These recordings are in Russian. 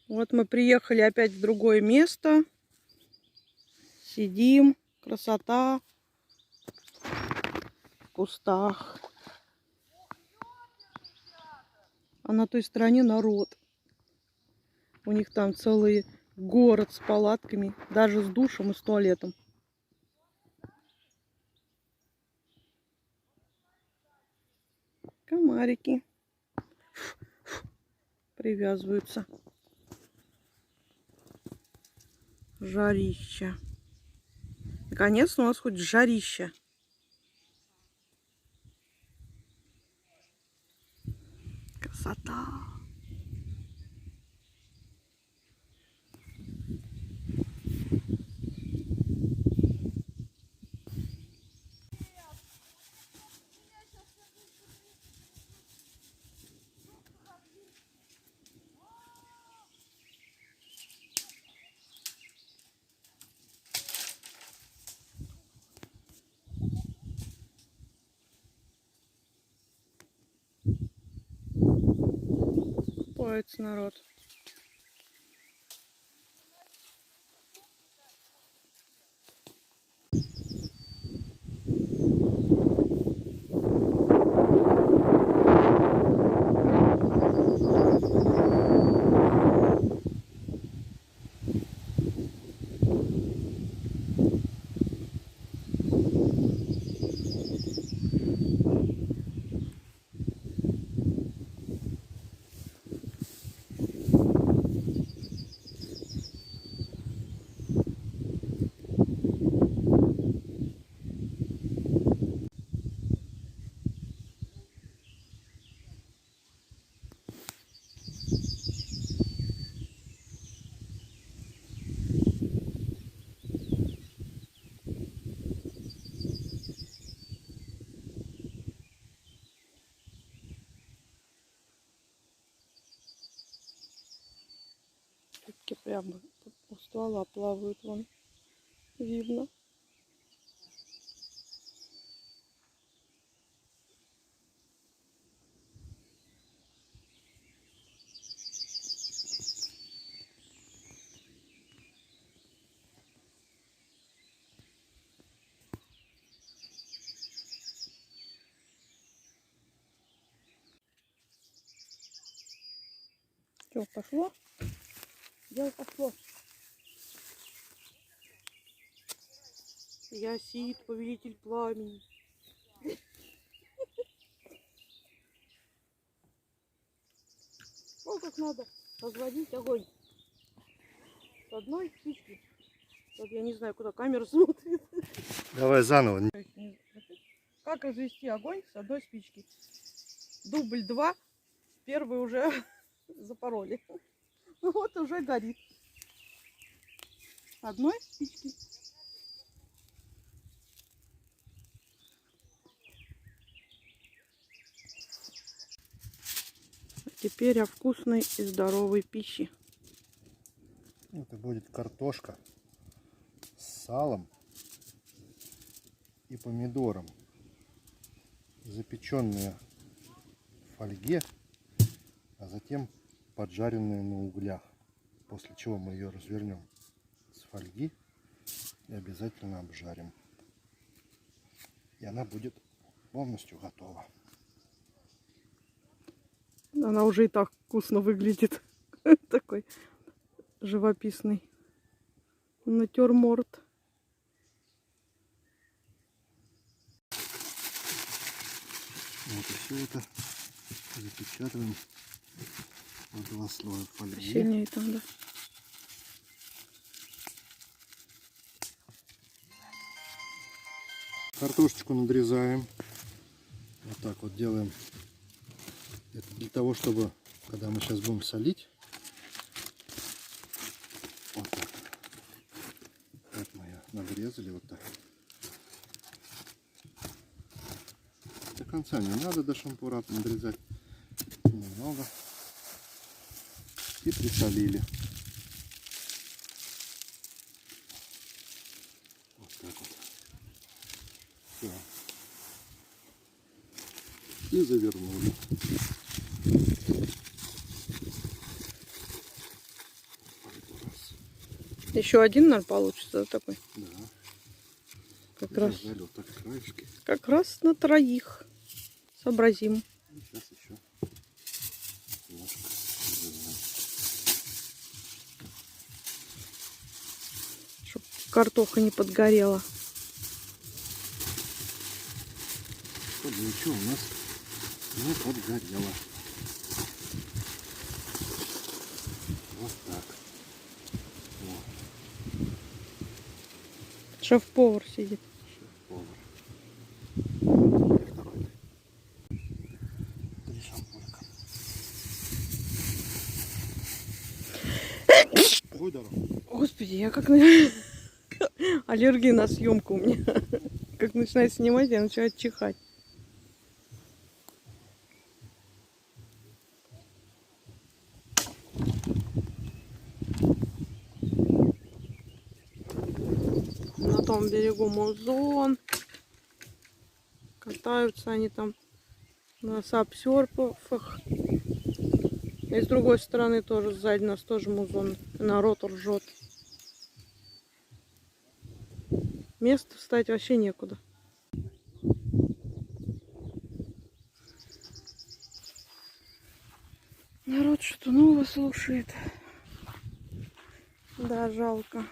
Вот мы приехали опять в другое место. Сидим. Красота. В кустах. А на той стороне народ. У них там целый город с палатками. Даже с душем и с туалетом. Комарики. Привязываются. Жарища. Наконец-то у нас хоть жарища. Красота. Купается народ. Рыбки прямо у ствола плавают, вон видно. Что, пошло? Дело пошло. Я Сид, повелитель пламени. Вот как надо разводить огонь. С одной спички. Вот я не знаю, куда камера смотрит. Давай заново. Как развести огонь с одной спички? Дубль 2. Первый уже запороли. Ну вот уже горит. С одной спички. Теперь о вкусной и здоровой пище. Это будет картошка с салом и помидором, запеченные в фольге, а затем поджаренные на углях. После чего мы ее развернем с фольги и обязательно обжарим. И она будет полностью готова. Она уже и так вкусно выглядит. Такой живописный натюрморт. Вот и все это запечатываем в 2 слоя фольги. Сильнее там, да. Картошечку надрезаем. Вот так вот делаем. Это для того, чтобы, когда мы сейчас будем солить, вот так. Вот мы ее надрезали вот так. До конца не надо до шампура надрезать. Немного. И присолили. Вот так вот. Все. И завернули. Еще один, наверное, получится, да, такой. Да. Как раз, Взяли вот так краешки. как раз на троих. Сообразим. И сейчас еще немножко развернем. Чтоб картоха не подгорела. Чтобы ничего у нас не подгорело. Вот так. Вот. Шеф-повар сидит. Шеф-повар. И второй. И шампурка. Ой, здорово. Господи, я как аллергия на съемку у меня. Как начинаю снимать, я начинаю чихать. На том берегу музон. Катаются они там на сапсерфах. И с другой стороны тоже сзади нас тоже музон. И народ ржет. Места встать вообще некуда. Народ что-то новое слушает. Да, жалко.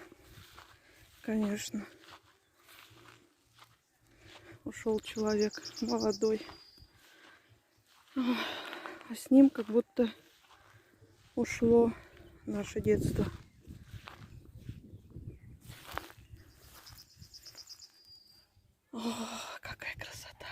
Конечно. Ушел человек молодой. А с ним как будто ушло наше детство. О, какая красота!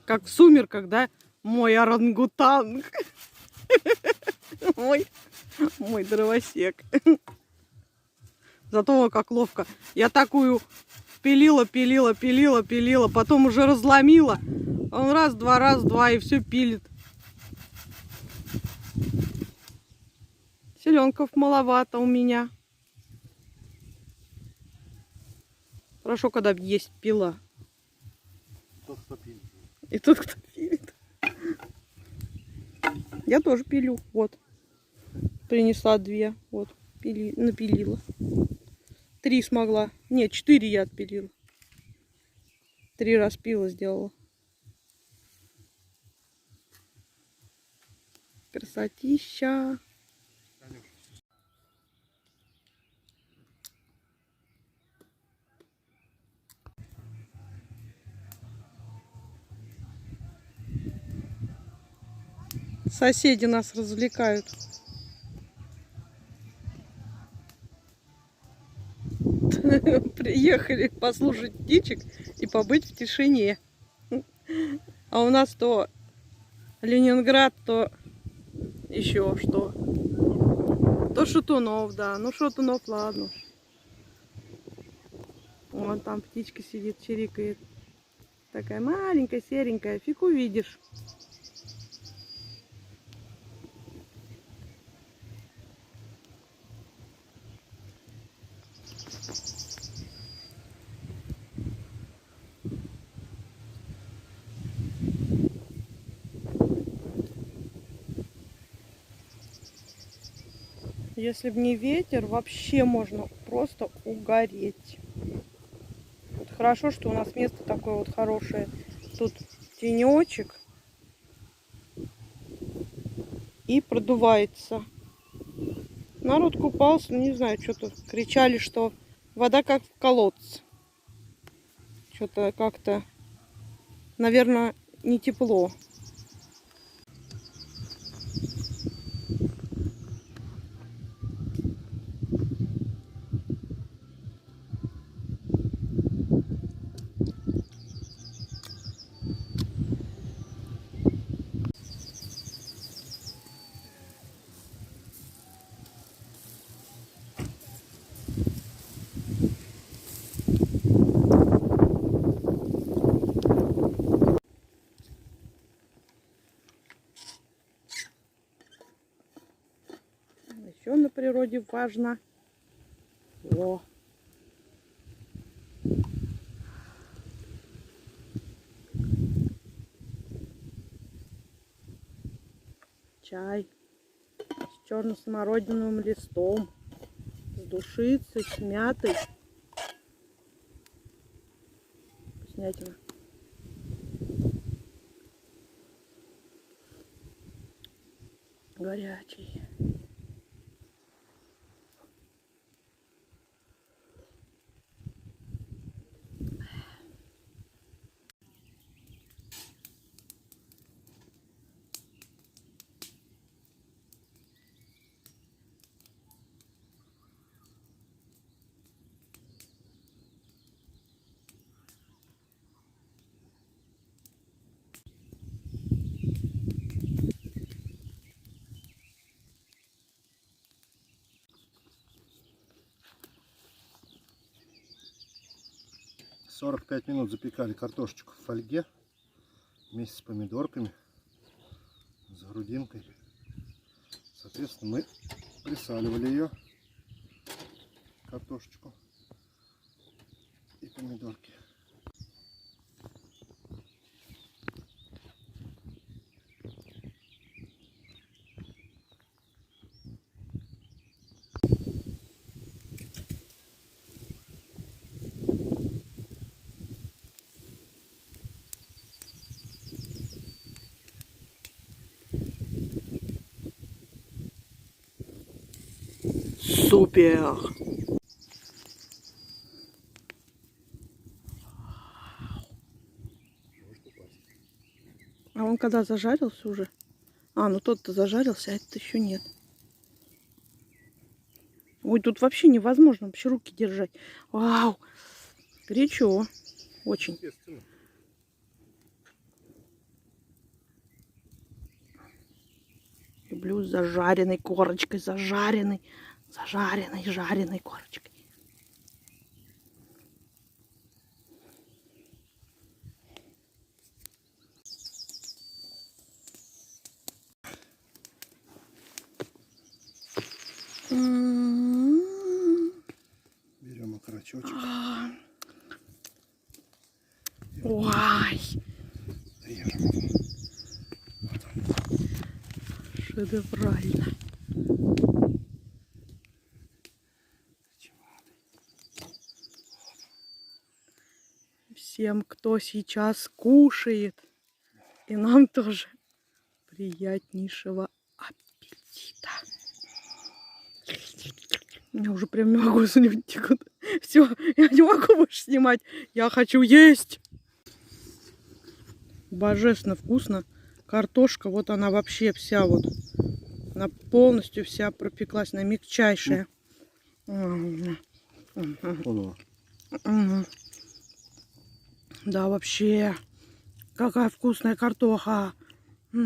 Как в сумерках, да? Мой орангутанг. Мой дровосек. Зато он как ловко. Я такую пилила, потом уже разломила. Он раз, два и все пилит. Селенков маловато у меня. Хорошо, когда есть пила. Тот, кто пилит. И тот, кто пилит. Я тоже пилю. Вот. Принесла 2. Вот. Напилила. 3 смогла. Нет, 4 я отпилила. 3 распила сделала. Красотища. Соседи нас развлекают. Приехали послушать птичек и побыть в тишине. А у нас то Ленинград, то еще что. То Шатунов, да. Ну Шатунов, ладно. Вон там птичка сидит, чирикает. Такая маленькая, серенькая. Фиг увидишь. Если бы не ветер, вообще можно просто угореть. Вот хорошо, что у нас место такое вот хорошее. Тут тенечек. И продувается. Народ купался, ну не знаю, что-то кричали, что вода как в колодце. Что-то как-то, наверное, не тепло. Еще на природе важно. О. Чай с черно-смородиновым листом, с душицей, с мятой. Вкуснятина. Горячий. — 45 минут запекали картошечку в фольге вместе с помидорками, с грудинкой. Соответственно, мы присаливали ее, картошечку и помидорки. Супер! А он когда зажарился уже? А, ну тот-то зажарился, а этот еще нет. Ой, тут вообще невозможно вообще руки держать. Вау! Горячо. Очень. Люблю с зажаренной корочкой, зажаренной жареной корочкой. Берем окорочочек. Ой, Режем. шедеврально. Всем, кто сейчас кушает, и нам тоже приятнейшего аппетита. Я уже прям не могу слюни текут. Все, я не могу больше снимать. Я хочу есть. Божественно вкусно. Картошка, вот она вообще вся вот. Она полностью вся пропеклась. Она мягчайшая. Да, вообще. Какая вкусная картоха. И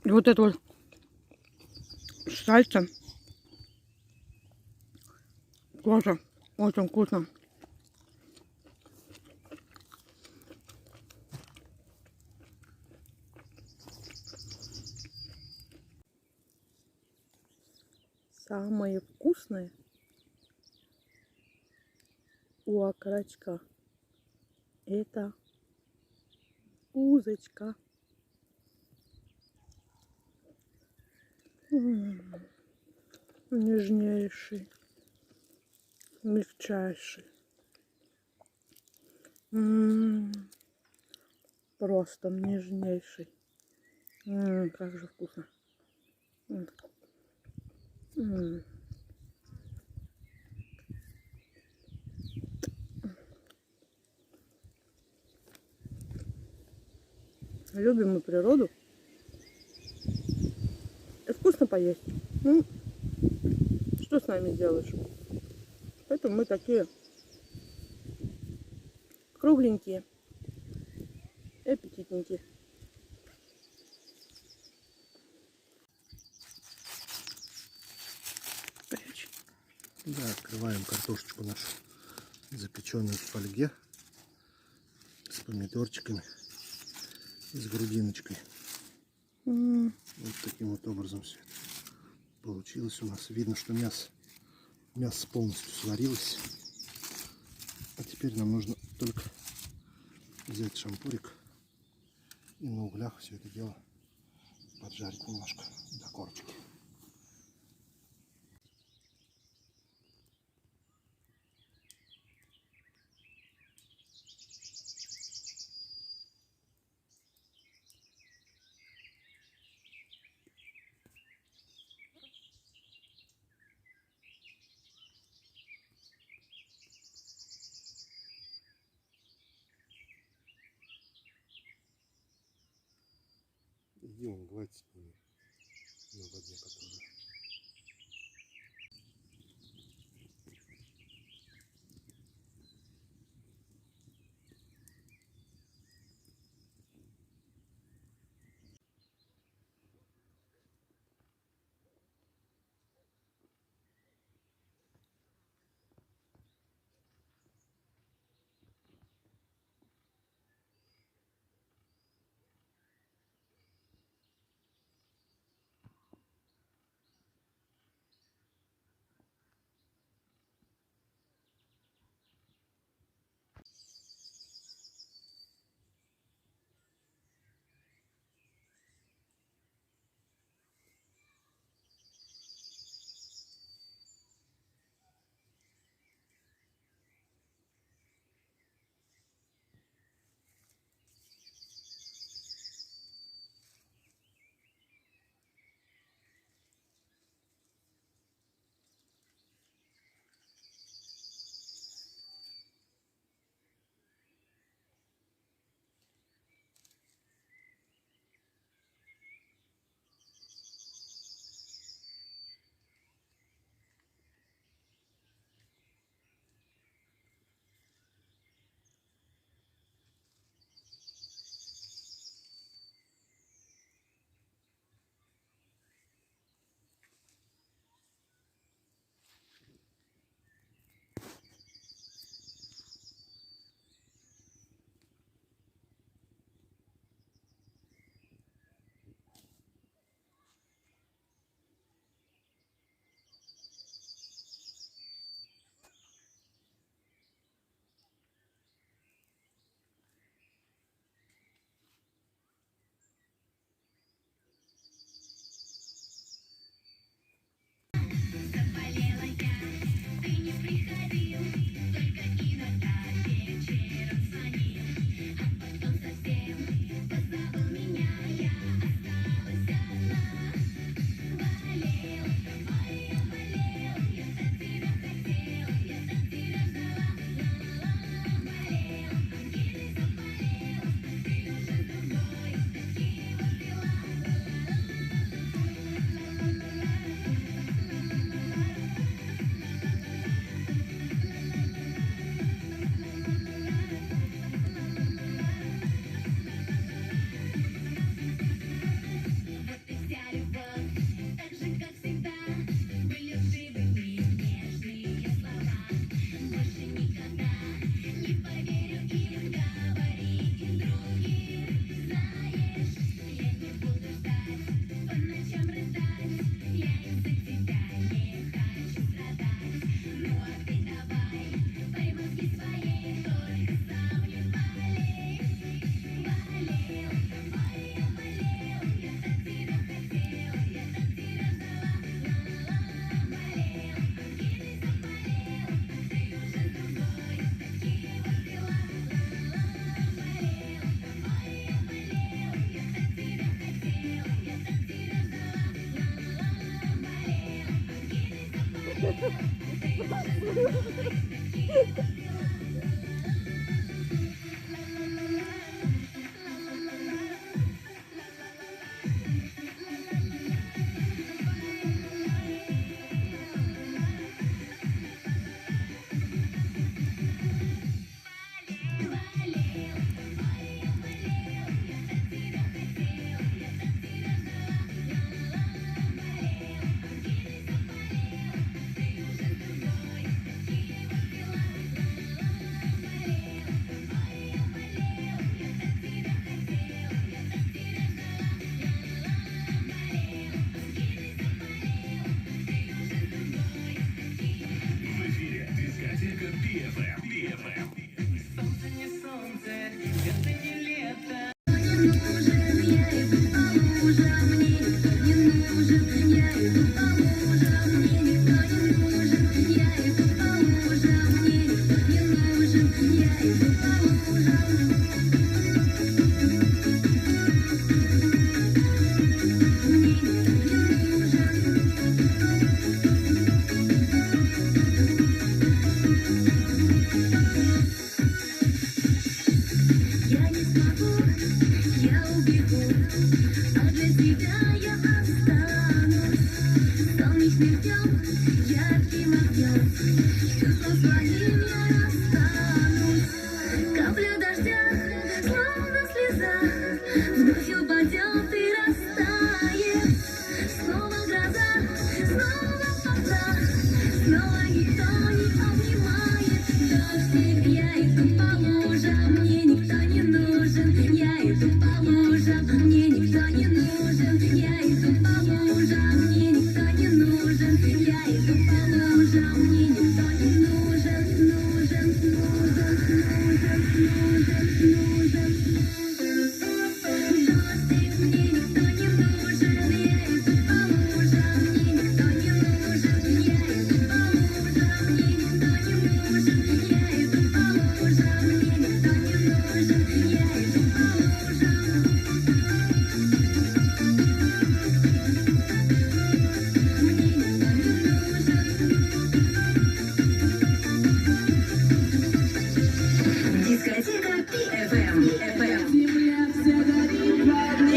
вот это вот сальце тоже очень вкусно. Самое вкусное у окорочка это узочка. Нежнейший, мягчайший. Просто нежнейший. Как же вкусно. Любим мы природу. И вкусно поесть. Что с нами сделаешь? Поэтому мы такие кругленькие и аппетитненькие. Горячий. Да, открываем картошечку нашу, запеченную в фольге, с помидорчиками и с грудиночкой. Вот таким вот образом все это получилось у нас. Видно, что мясо полностью сварилось. А теперь нам нужно только взять шампурик и на углях все это дело поджарить немножко до корочки. Иди он гладь с ними на воде, которая.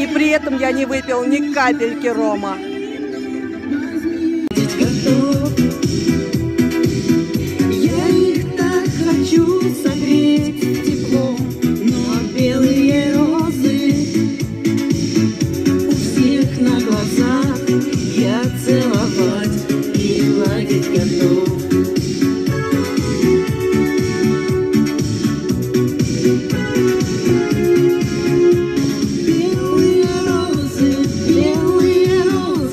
И при этом я не выпил ни капельки рома. Я их так хочу согреть теплом, но белые розы у всех на глазах я целовать и гладить готов. Белые розы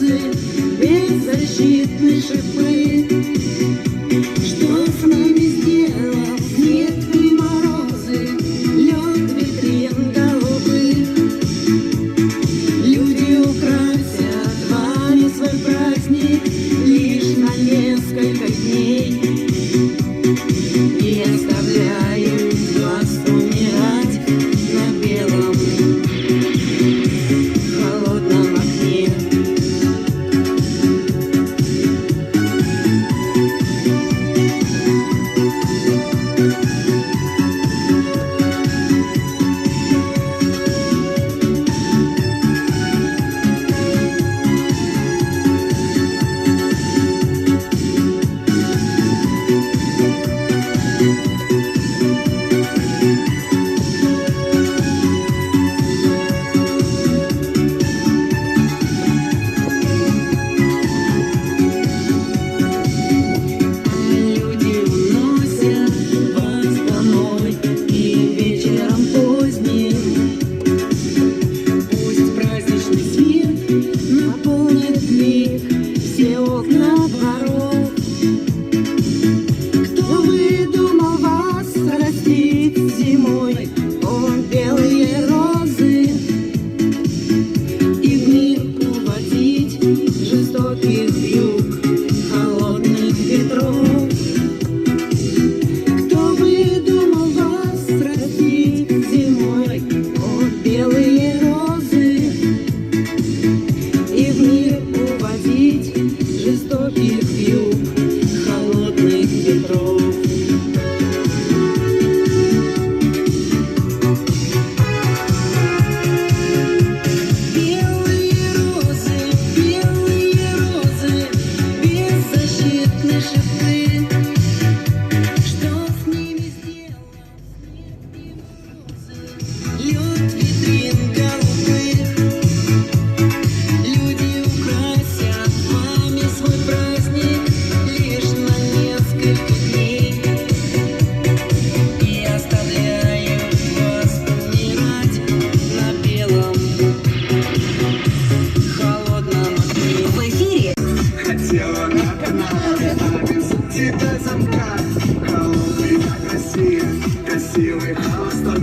как холодный, как Россия, красивый холосток.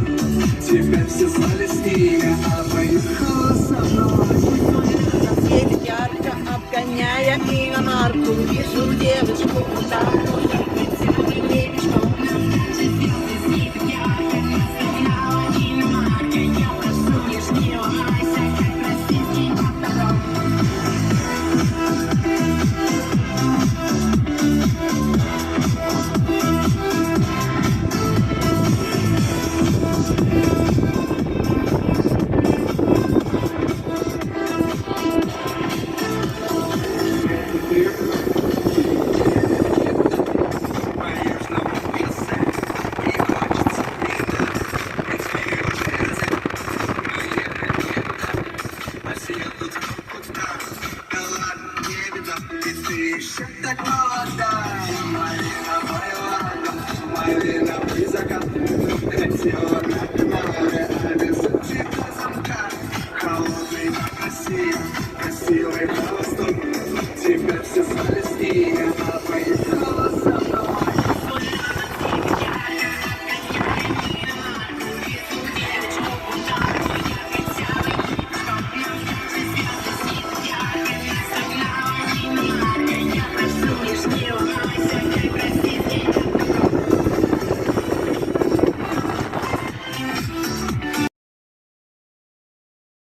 Теперь все стали с ними, а поехала со мной. Светит ярко, обгоняя иномарку. Вижу девочку, так